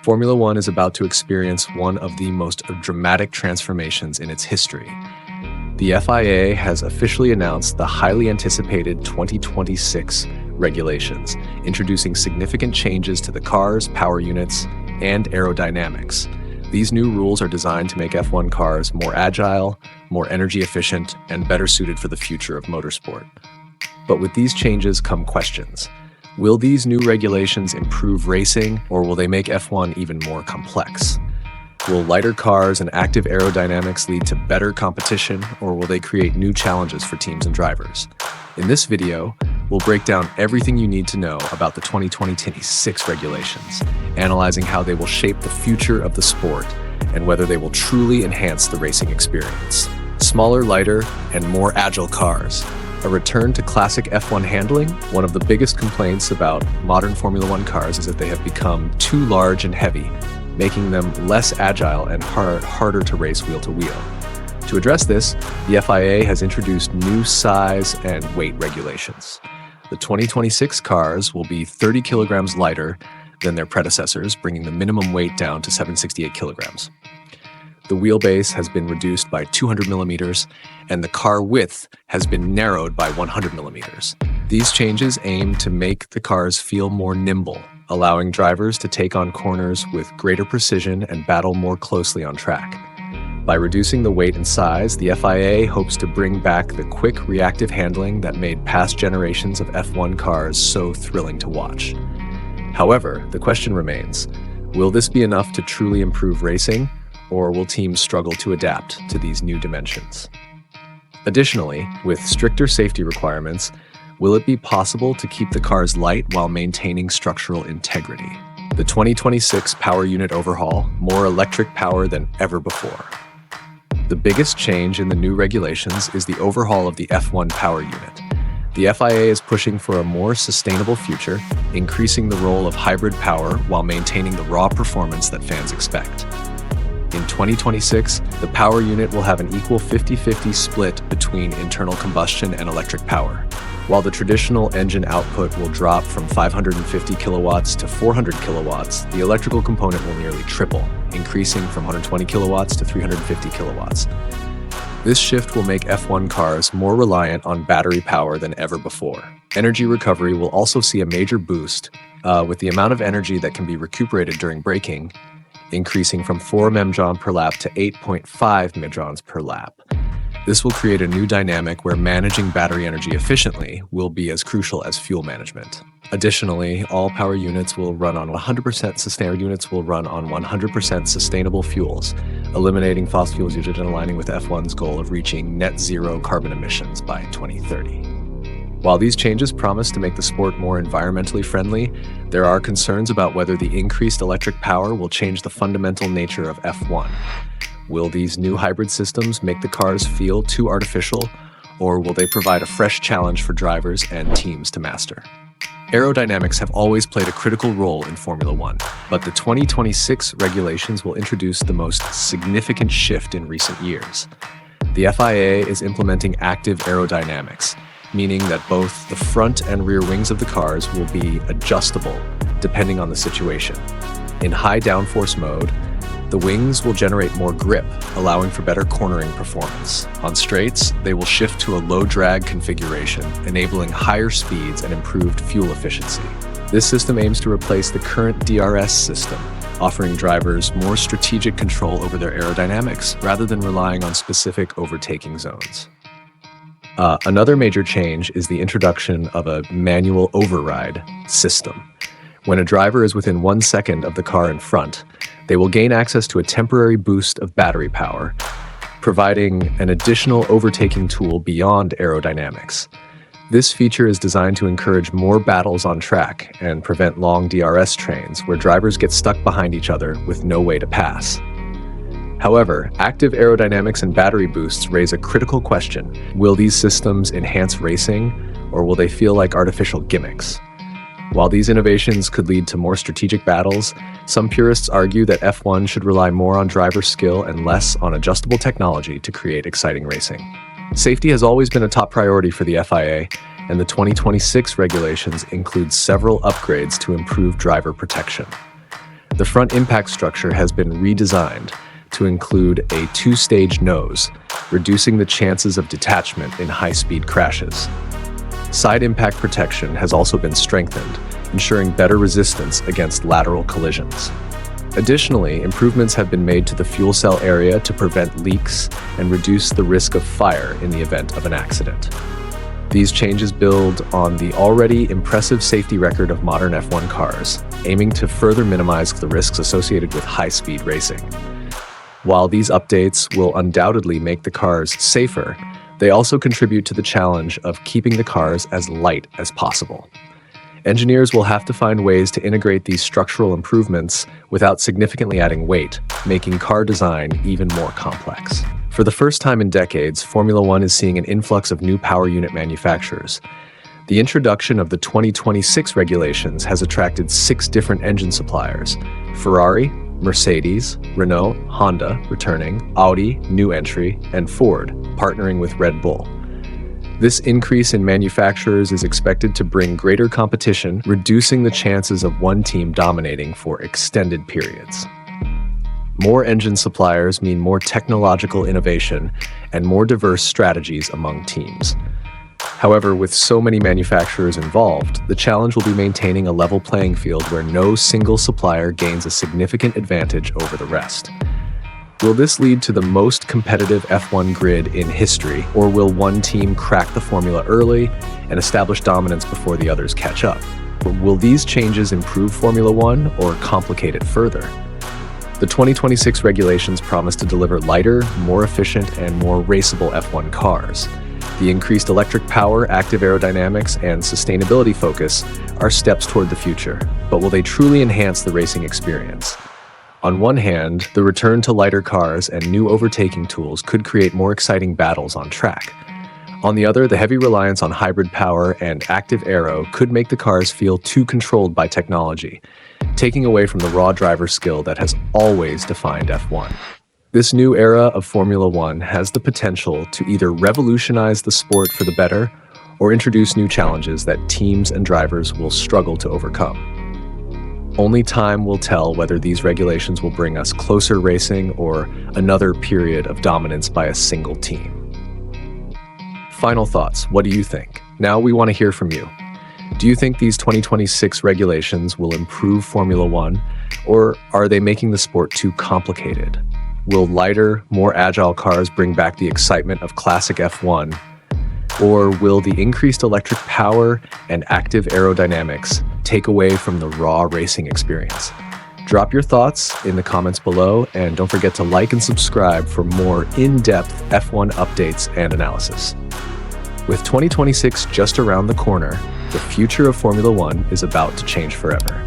Formula One is about to experience one of the most dramatic transformations in its history. The FIA has officially announced the highly anticipated 2026 regulations, introducing significant changes to the cars, power units, and aerodynamics. These new rules are designed to make F1 cars more agile, more energy efficient, and better suited for the future of motorsport. But with these changes come questions. Will these new regulations improve racing, or will they make F1 even more complex? Will lighter cars and active aerodynamics lead to better competition, or will they create new challenges for teams and drivers? In this video, we'll break down everything you need to know about the 2026 regulations, analyzing how they will shape the future of the sport and whether they will truly enhance the racing experience. Smaller, lighter, and more agile cars. A return to classic F1 handling. One of the biggest complaints about modern Formula One cars is that they have become too large and heavy, making them less agile and harder to race wheel to wheel. To address this, the FIA has introduced new size and weight regulations. The 2026 cars will be 30 kilograms lighter than their predecessors, bringing the minimum weight down to 768 kilograms. The wheelbase has been reduced by 200 millimeters, and the car width has been narrowed by 100 millimeters. These changes aim to make the cars feel more nimble, allowing drivers to take on corners with greater precision and battle more closely on track. By reducing the weight and size, the FIA hopes to bring back the quick, reactive handling that made past generations of F1 cars so thrilling to watch. However, the question remains, will this be enough to truly improve racing, or will teams struggle to adapt to these new dimensions? Additionally, with stricter safety requirements, will it be possible to keep the cars light while maintaining structural integrity? The 2026 power unit overhaul, more electric power than ever before. The biggest change in the new regulations is the overhaul of the F1 power unit. The FIA is pushing for a more sustainable future, increasing the role of hybrid power while maintaining the raw performance that fans expect. In 2026, the power unit will have an equal 50-50 split between internal combustion and electric power. While the traditional engine output will drop from 550 kilowatts to 400 kilowatts, the electrical component will nearly triple, increasing from 120 kilowatts to 350 kilowatts. This shift will make F1 cars more reliant on battery power than ever before. Energy recovery will also see a major boost, with the amount of energy that can be recuperated during braking increasing from 4 mJ per lap to 8.5 mJ per lap. This will create a new dynamic where managing battery energy efficiently will be as crucial as fuel management. Additionally, all power units will run on 100% sustainable fuels, eliminating fossil fuels usage and aligning with F1's goal of reaching net zero carbon emissions by 2030. While these changes promise to make the sport more environmentally friendly, there are concerns about whether the increased electric power will change the fundamental nature of F1. Will these new hybrid systems make the cars feel too artificial, or will they provide a fresh challenge for drivers and teams to master? Aerodynamics have always played a critical role in Formula One, but the 2026 regulations will introduce the most significant shift in recent years. The FIA is implementing active aerodynamics, meaning that both the front and rear wings of the cars will be adjustable depending on the situation. In high downforce mode, the wings will generate more grip, allowing for better cornering performance. On straights, they will shift to a low drag configuration, enabling higher speeds and improved fuel efficiency. This system aims to replace the current DRS system, offering drivers more strategic control over their aerodynamics rather than relying on specific overtaking zones. Another major change is the introduction of a manual override system. When a driver is within 1 second of the car in front, they will gain access to a temporary boost of battery power, providing an additional overtaking tool beyond aerodynamics. This feature is designed to encourage more battles on track and prevent long DRS trains where drivers get stuck behind each other with no way to pass. However, active aerodynamics and battery boosts raise a critical question. Will these systems enhance racing, or will they feel like artificial gimmicks? While these innovations could lead to more strategic battles, some purists argue that F1 should rely more on driver skill and less on adjustable technology to create exciting racing. Safety has always been a top priority for the FIA, and the 2026 regulations include several upgrades to improve driver protection. The front impact structure has been redesigned to include a two-stage nose, reducing the chances of detachment in high-speed crashes. Side impact protection has also been strengthened, ensuring better resistance against lateral collisions. Additionally, improvements have been made to the fuel cell area to prevent leaks and reduce the risk of fire in the event of an accident. These changes build on the already impressive safety record of modern F1 cars, aiming to further minimize the risks associated with high-speed racing. While these updates will undoubtedly make the cars safer, they also contribute to the challenge of keeping the cars as light as possible. Engineers will have to find ways to integrate these structural improvements without significantly adding weight, making car design even more complex. For the first time in decades, Formula One is seeing an influx of new power unit manufacturers. The introduction of the 2026 regulations has attracted 6 different engine suppliers: Ferrari, Mercedes, Renault, Honda, returning, Audi, new entry, and Ford, partnering with Red Bull. This increase in manufacturers is expected to bring greater competition, reducing the chances of one team dominating for extended periods. More engine suppliers mean more technological innovation and more diverse strategies among teams. However, with so many manufacturers involved, the challenge will be maintaining a level playing field where no single supplier gains a significant advantage over the rest. Will this lead to the most competitive F1 grid in history, or will one team crack the formula early and establish dominance before the others catch up? Will these changes improve Formula One or complicate it further? The 2026 regulations promise to deliver lighter, more efficient, and more raceable F1 cars. The increased electric power, active aerodynamics, and sustainability focus are steps toward the future, but will they truly enhance the racing experience? On one hand, the return to lighter cars and new overtaking tools could create more exciting battles on track. On the other, the heavy reliance on hybrid power and active aero could make the cars feel too controlled by technology, taking away from the raw driver skill that has always defined F1. This new era of Formula One has the potential to either revolutionize the sport for the better or introduce new challenges that teams and drivers will struggle to overcome. Only time will tell whether these regulations will bring us closer racing or another period of dominance by a single team. Final thoughts. What do you think? Now we want to hear from you. Do you think these 2026 regulations will improve Formula One, or are they making the sport too complicated? Will lighter, more agile cars bring back the excitement of classic F1? Or will the increased electric power and active aerodynamics take away from the raw racing experience? Drop your thoughts in the comments below, and don't forget to like and subscribe for more in-depth F1 updates and analysis. With 2026 just around the corner, the future of Formula One is about to change forever.